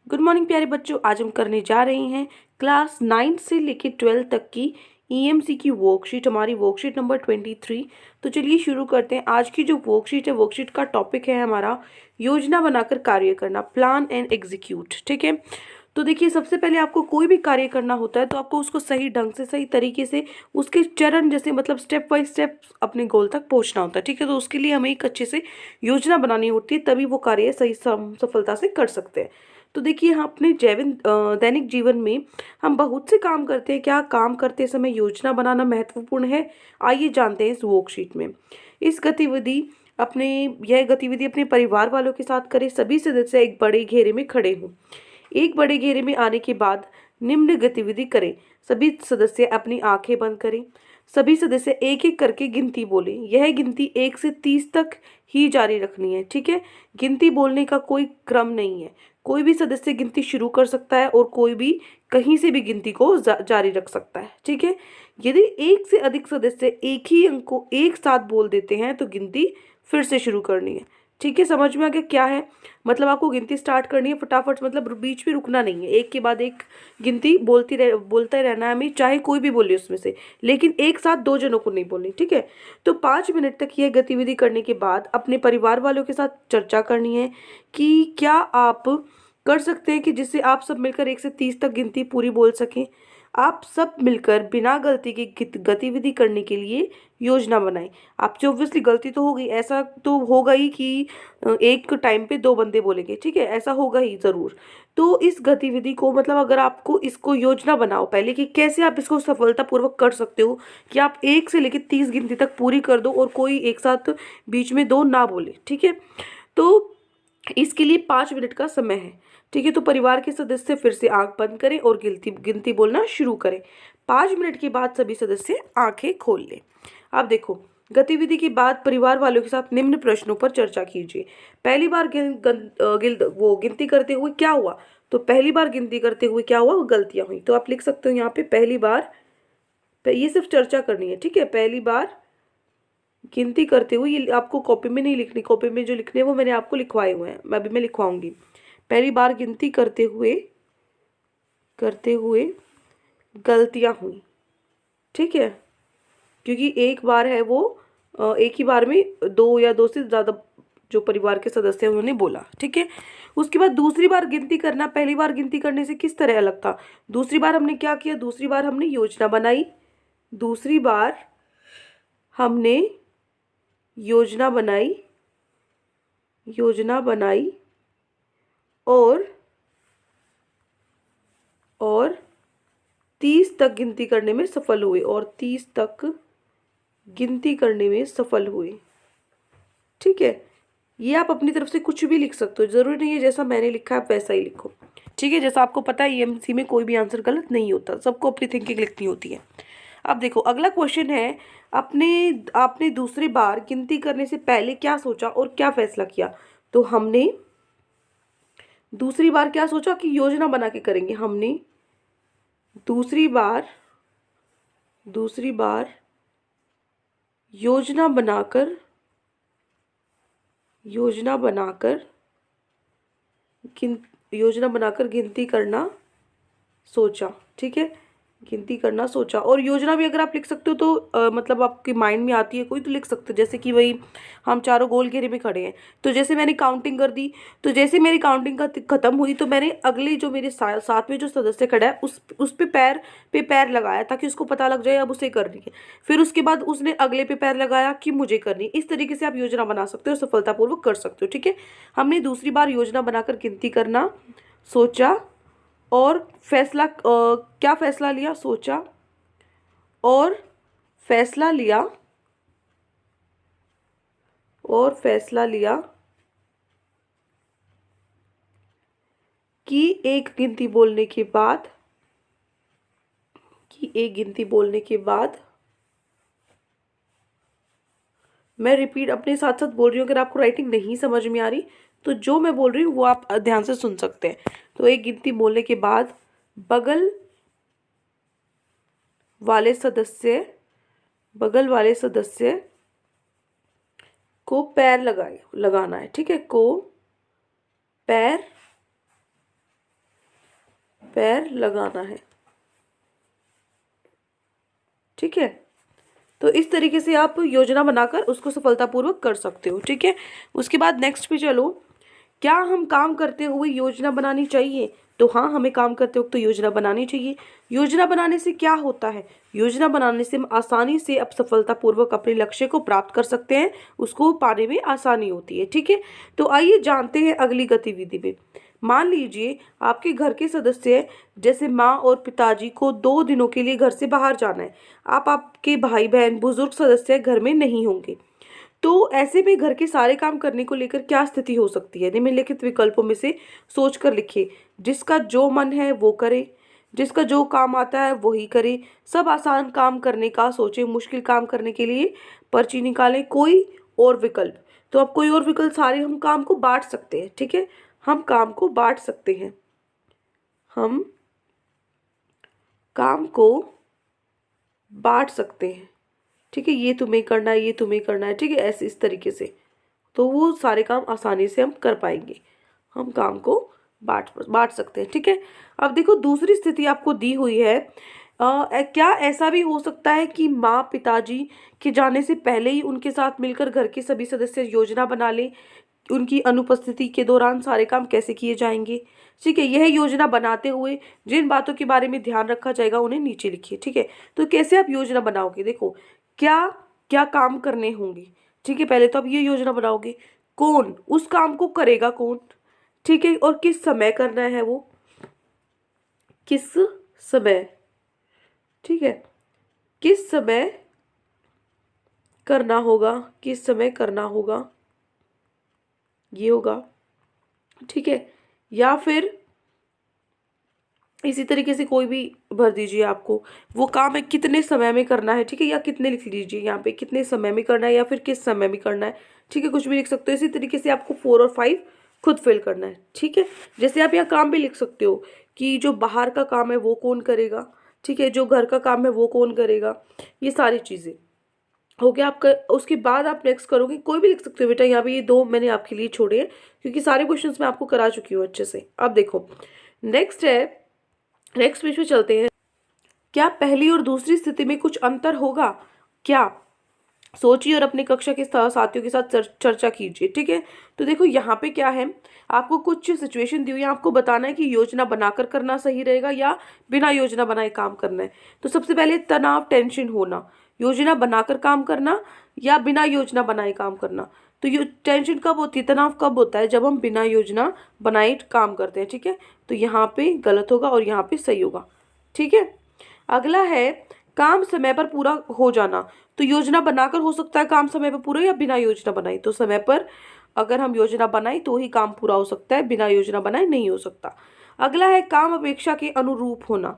Good morning प्यारे बच्चों। आज हम करने जा रहे हैं क्लास 9 से लेकर 12 तक की ईएमसी की वर्कशीट, हमारी वर्कशीट नंबर 23। तो चलिए शुरू करते हैं। आज की जो वर्कशीट है, वर्कशीट का टॉपिक है हमारा योजना बनाकर कार्य करना, प्लान एंड एग्जीक्यूट। ठीक है, तो देखिए सबसे पहले आपको कोई भी कार्य करना होता है तो आपको उसको सही ढंग से, सही तरीके से, उसके चरण जैसे मतलब स्टेप बाय स्टेप अपने गोल तक पहुंचना होता है। ठीक है, तो उसके लिए हमें एक अच्छे से योजना बनानी होती है, तभी वो कार्य सही सफलता से कर सकते हैं। तो देखिए हम अपने दैनिक जीवन में हम बहुत से काम करते हैं। क्या काम करते समय योजना बनाना महत्वपूर्ण है? आइए जानते हैं इस वर्कशीट में। इस गतिविधि अपने यह गतिविधि अपने परिवार वालों के साथ करें। सभी सदस्य एक बड़े घेरे में खड़े हों। एक बड़े घेरे में आने के बाद निम्न गतिविधि करें। सभी सदस्य अपनी आंखें बंद करें। सभी सदस्य एक एक करके गिनती बोलें। यह गिनती 1 से 30 तक ही जारी रखनी है। ठीक है, गिनती बोलने का कोई क्रम नहीं है। कोई भी सदस्य गिनती शुरू कर सकता है और कोई भी कहीं से भी गिनती को जारी रख सकता है। ठीक है, यदि एक से अधिक सदस्य एक ही अंक को एक साथ बोल देते हैं तो गिनती फिर से शुरू करनी है। ठीक है, समझ में आ गया क्या है? मतलब आपको गिनती स्टार्ट करनी है फटाफट, मतलब बीच में रुकना नहीं है। एक के बाद एक गिनती बोलते रहना है हमें, चाहे कोई भी बोले उसमें से, लेकिन एक साथ 2 जनों को नहीं बोलनी। ठीक है, तो 5 मिनट तक यह गतिविधि करने के बाद अपने परिवार वालों के साथ चर्चा करनी है कि क्या आप कर सकते हैं कि जिससे आप सब मिलकर 1 से 30 तक गिनती पूरी बोल सकें। आप सब मिलकर बिना गलती की गतिविधि करने के लिए योजना बनाएं। आपसे ऑब्वियसली गलती तो होगी, ऐसा तो होगा ही कि एक टाइम पे 2 बंदे बोलेंगे। ठीक है, ऐसा होगा ही ज़रूर। तो इस गतिविधि को मतलब अगर आपको इसको योजना बनाओ पहले कि कैसे आप इसको सफलतापूर्वक कर सकते हो कि आप 1 से लेकर 30 गिनती तक पूरी कर दो और कोई एक साथ बीच में 2 ना बोले। ठीक है, तो इसके लिए 5 मिनट का समय है। ठीक है, तो परिवार के सदस्य फिर से आंख बंद करें और गिनती गिनती बोलना शुरू करें। 5 मिनट के बाद सभी सदस्य आंखें खोल लें। अब देखो, गतिविधि के बाद परिवार वालों के साथ निम्न प्रश्नों पर चर्चा कीजिए। पहली बार गिनती करते हुए क्या हुआ? तो पहली बार गिनती करते हुए क्या हुआ? वो गलतियां हुई। तो आप लिख सकते हो यहाँ पे पहली बार, ये सिर्फ चर्चा करनी है। ठीक है, पहली बार गिनती करते हुए, ये आपको कॉपी में नहीं लिखनी, कॉपी में जो लिखने हैं वो मैंने आपको लिखवाए हुए हैं, मैं लिखवाऊंगी। पहली बार गिनती करते हुए गलतियां हुई। ठीक है, क्योंकि एक बार है वो एक ही बार में 2 या 2 से ज़्यादा जो परिवार के सदस्य हैं उन्होंने बोला। ठीक है, उसके बाद दूसरी बार गिनती करना पहली बार गिनती करने से किस तरह अलग था? दूसरी बार हमने क्या किया? दूसरी बार हमने योजना बनाई। दूसरी बार हमने योजना बनाई, योजना बनाई और 30 तक गिनती करने में सफल हुए, और 30 तक गिनती करने में सफल हुए। ठीक है, ये आप अपनी तरफ से कुछ भी लिख सकते हो, जरूरी नहीं है जैसा मैंने लिखा है आप वैसा ही लिखो। ठीक है, जैसा आपको पता है ईएमसी में कोई भी आंसर गलत नहीं होता, सबको अपनी थिंकिंग लिखनी होती है। अब देखो अगला क्वेश्चन है, अपने आपने दूसरी बार गिनती करने से पहले क्या सोचा और क्या फैसला किया? तो हमने दूसरी बार क्या सोचा कि योजना बना के करेंगे। हमने दूसरी बार योजना बनाकर योजना बनाकर गिनती करना सोचा। ठीक है, गिनती करना सोचा। और योजना भी अगर आप लिख सकते हो तो मतलब आपके माइंड में आती है कोई तो लिख सकते हो, जैसे कि वही हम चारों गोल घेरे में खड़े हैं, तो जैसे मैंने काउंटिंग कर दी, तो जैसे मेरी काउंटिंग खत्म हुई तो मैंने अगले जो मेरे साथ में जो सदस्य खड़ा है उस पे पैर लगाया ताकि उसको पता लग जाए अब उसे करनी है। फिर उसके बाद उसने अगले पे पैर लगाया कि मुझे करनी है। इस तरीके से आप योजना बना सकते हो, सफलतापूर्वक कर सकते हो। ठीक है, हमने दूसरी बार योजना बनाकर गिनती करना सोचा और क्या फैसला लिया? सोचा और फैसला लिया कि एक गिनती बोलने के बाद मैं रिपीट अपने साथ साथ बोल रही हूँ। अगर आपको राइटिंग नहीं समझ में आ रही तो जो मैं बोल रही हूँ वो आप ध्यान से सुन सकते हैं। तो एक गिनती बोलने के बाद बगल वाले सदस्य को पैर लगाना है। ठीक है, को पैर पैर लगाना है। ठीक है, तो इस तरीके से आप योजना बनाकर उसको सफलतापूर्वक कर सकते हो। ठीक है, उसके बाद नेक्स्ट पे चलो, क्या हम काम करते हुए योजना बनानी चाहिए? तो हाँ, हमें काम करते वक्त तो योजना बनानी चाहिए। योजना बनाने से क्या होता है? योजना बनाने से हम आसानी से अब सफलतापूर्वक अपने लक्ष्य को प्राप्त कर सकते हैं, उसको पाने में आसानी होती है। ठीक है, तो आइए जानते हैं अगली गतिविधि में। मान लीजिए आपके घर के सदस्य जैसे माँ और पिताजी को 2 दिनों के लिए घर से बाहर जाना है। आपके भाई बहन बुजुर्ग सदस्य घर में नहीं होंगे, तो ऐसे में घर के सारे काम करने को लेकर क्या स्थिति हो सकती है? निम्नलिखित विकल्पों में से सोच कर लिखिए। जिसका जो मन है वो करे, जिसका जो काम आता है वही करे, सब आसान काम करने का सोचे, मुश्किल काम करने के लिए पर्ची निकालें, कोई और विकल्प। तो अब कोई और विकल्प, सारे हम काम को बांट सकते हैं। ठीक है, हम काम को बांट सकते हैं, हम काम को बांट सकते हैं। ठीक है, ये तुम्हें करना है, ये तुम्हें करना है। ठीक है, ऐसे इस तरीके से तो वो सारे काम आसानी से हम कर पाएंगे। हम काम को बांट बांट सकते हैं। ठीक है, अब देखो दूसरी स्थिति आपको दी हुई है। क्या ऐसा भी हो सकता है कि माँ पिताजी के जाने से पहले ही उनके साथ मिलकर घर के सभी सदस्य योजना बना लें, उनकी अनुपस्थिति के दौरान सारे काम कैसे किए जाएंगे? ठीक है, यह योजना बनाते हुए जिन बातों के बारे में ध्यान रखा जाएगा उन्हें नीचे लिखिए। ठीक है, तो कैसे आप योजना बनाओगे? देखो, क्या क्या काम करने होंगे। ठीक है, पहले तो आप ये योजना बनाओगे, कौन उस काम को करेगा, कौन। ठीक है, और किस समय करना है वो, किस समय। ठीक है, किस समय करना होगा, किस समय करना होगा, ये होगा। ठीक है, या फिर इसी तरीके से कोई भी भर दीजिए, आपको वो काम है कितने समय में करना है। ठीक है, या कितने लिख लीजिए यहाँ पे, कितने समय में करना है या फिर किस समय में करना है। ठीक है, कुछ भी लिख सकते हो। इसी तरीके से आपको 4 और 5 खुद फिल करना है। ठीक है, जैसे आप यहाँ काम भी लिख सकते हो कि जो बाहर का काम है वो कौन करेगा। ठीक है, जो घर का काम है वो कौन करेगा, ये सारी चीज़ें हो गया आपका। उसके बाद आप नेक्स्ट करोगे, कोई भी लिख सकते हो बेटा, यहाँ पे ये 2 मैंने आपके लिए छोड़े हैं क्योंकि सारे क्वेश्चंस मैं आपको करा चुकी हूँ अच्छे से। अब देखो नेक्स्ट है, नेक्स्ट पेज पे चलते हैं। क्या पहली और दूसरी स्थिति में कुछ अंतर होगा? क्या सोचिए और अपनी कक्षा के साथियों के साथ चर्चा कीजिए। ठीक है, तो देखो यहाँ पे क्या है, आपको कुछ सिचुएशन दी हुई है, आपको बताना है कि योजना बनाकर करना सही रहेगा या बिना योजना बनाए काम करना है। तो सबसे पहले तनाव, टेंशन होना, योजना बनाकर काम करना या बिना योजना बनाए काम करना। तो ये टेंशन कब होती है, तनाव कब होता है? जब हम बिना योजना बनाए काम करते हैं। ठीक है, तो यहाँ पे गलत होगा और यहाँ पे सही होगा। ठीक है, अगला है काम समय पर पूरा हो जाना। तो योजना बनाकर हो सकता है काम समय पर पूरा या बिना योजना बनाए। तो समय पर अगर हम योजना बनाए तो ही काम पूरा हो सकता है, बिना योजना बनाए नहीं हो सकता। अगला है काम अपेक्षा के अनुरूप होना।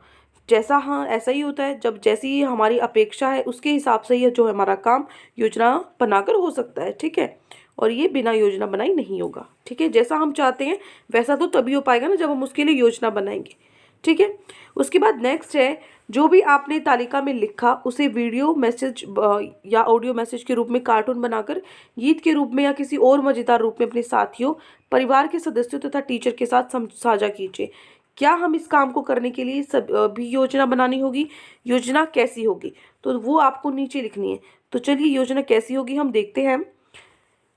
जैसा हाँ ऐसा ही होता है, जब जैसी हमारी अपेक्षा है उसके हिसाब से ही जो हमारा काम योजना बनाकर हो सकता है। ठीक है, और ये बिना योजना बनाई नहीं होगा। ठीक है, जैसा हम चाहते हैं वैसा तो तभी हो पाएगा ना जब हम उसके लिए योजना बनाएंगे। ठीक है, उसके बाद नेक्स्ट है, जो भी आपने तालिका में लिखा उसे वीडियो मैसेज या ऑडियो मैसेज के रूप में, कार्टून बनाकर, गीत के रूप में या किसी और मजेदार रूप में अपने साथियों, परिवार के सदस्यों तथा टीचर के साथ साझा कीजिए। क्या हम इस काम को करने के लिए भी योजना बनानी होगी? योजना कैसी होगी तो वो आपको नीचे लिखनी है। तो चलिए योजना कैसी होगी हम देखते हैं।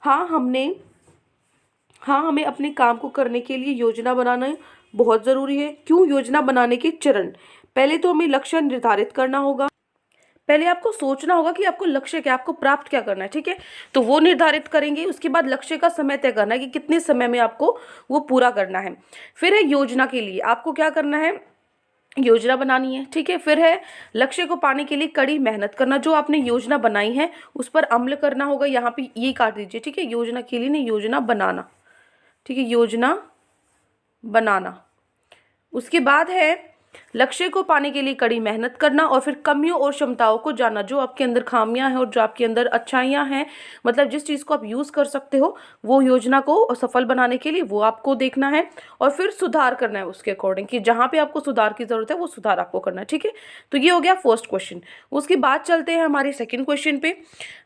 हाँ हमें अपने काम को करने के लिए योजना बनाना बहुत ज़रूरी है। क्यों? योजना बनाने के चरण, पहले तो हमें लक्ष्य निर्धारित करना होगा। पहले आपको सोचना होगा कि आपको लक्ष्य क्या, आपको प्राप्त क्या करना है। ठीक है, तो वो निर्धारित करेंगे। उसके बाद लक्ष्य का समय तय करना है कि कितने समय में आपको वो पूरा करना है। फिर है योजना के लिए आपको क्या करना है, योजना बनानी है। ठीक है, फिर है लक्ष्य को पाने के लिए कड़ी मेहनत करना, जो आपने योजना बनाई है उस पर अमल करना होगा। यहाँ पे ये काट दीजिए। ठीक है, योजना के लिए नहीं, योजना बनाना। ठीक है, योजना बनाना। उसके बाद है लक्ष्य को पाने के लिए कड़ी मेहनत करना और फिर कमियों और क्षमताओं को जानना, जो आपके अंदर खामियां हैं और जो आपके अंदर अच्छाइयां हैं, मतलब जिस चीज़ को आप यूज़ कर सकते हो वो योजना को सफल बनाने के लिए वो आपको देखना है और फिर सुधार करना है उसके अकॉर्डिंग कि जहाँ पे आपको सुधार की ज़रूरत है वो सुधार आपको करना है। ठीक है, तो ये हो गया फर्स्ट क्वेश्चन। उसके बाद चलते हैं हमारे सेकेंड क्वेश्चन पे।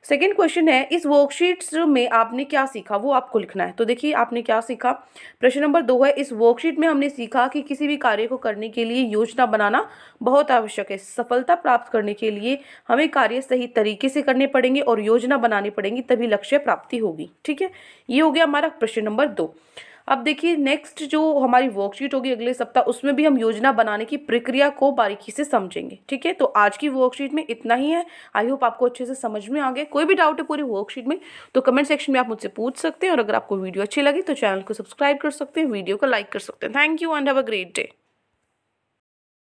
सेकेंड क्वेश्चन है, इस वर्कशीट्स में आपने क्या सीखा वो आपको लिखना है। तो देखिए आपने क्या सीखा। प्रश्न नंबर 2 है, इस वर्कशीट में हमने सीखा कि किसी भी कार्य को करने के लिए योजना बनाना बहुत आवश्यक है। सफलता प्राप्त करने के लिए हमें कार्य सही तरीके से करने पड़ेंगे और योजना बनानी पड़ेगी, तभी लक्ष्य प्राप्ति होगी। ठीक है, ये हो गया हमारा प्रश्न नंबर 2। अब देखिए नेक्स्ट जो हमारी वर्कशीट होगी अगले सप्ताह, उसमें भी हम योजना बनाने की प्रक्रिया को बारीकी से समझेंगे। ठीक है, तो आज की वर्कशीट में इतना ही है। आई होप आपको अच्छे से समझ में आ गया। कोई भी डाउट है पूरी वर्कशीट में तो कमेंट सेक्शन में आप मुझसे पूछ सकते हैं, और अगर आपको वीडियो अच्छी लगी तो चैनल को सब्सक्राइब कर सकते हैं, वीडियो को लाइक कर सकते हैं। Thank you and have a great day.